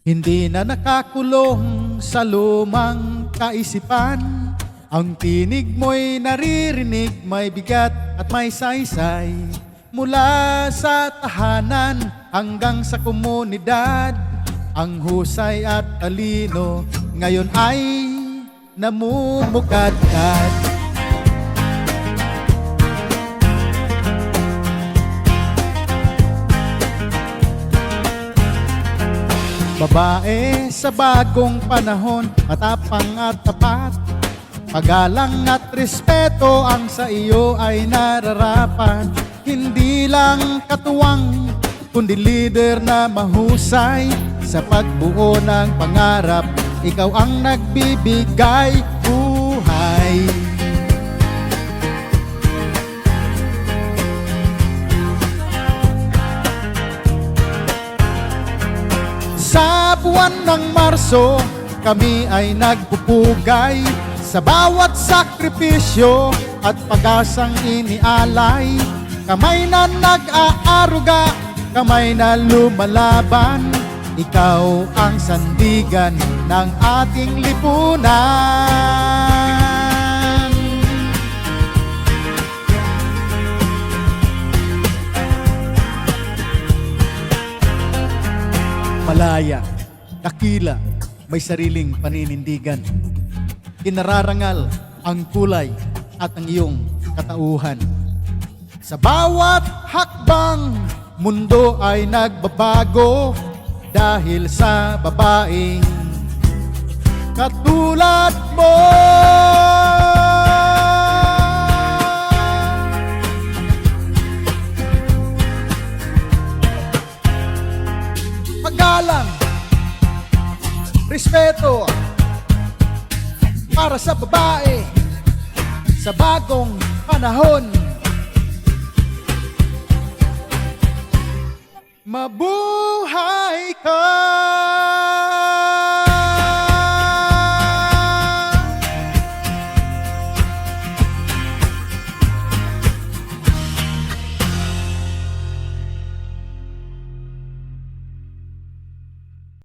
Hindi na nakakulong sa lumang kaisipan. Ang tinig mo'y naririnig, may bigat at may saysay. Mula sa tahanan hanggang sa komunidad, ang husay at talino ngayon ay namumukadkad. Babae sa bagong panahon, matapang at tapat. Pagalang at respeto ang sa iyo ay nararapat. Hindi lang katuwang, kundi leader na mahusay. Sa pagbuo ng pangarap, ikaw ang nagbibigay buhay. Sa buwan ng Marso, kami ay nagpupugay sa bawat sakripisyo at pag-asang inialay. Kamay na nag-aaruga, kamay na lumalaban. Ikaw ang sandigan ng ating lipunan. Malaya, dakila, may sariling paninindigan. Kinararangal ang kulay at ang iyong katauhan. Sa bawat hakbang, mundo ay nagbabago dahil sa babaeng katulad mo. Paggalang, respeto para sa babae sa bagong panahon. Mabuhay ka!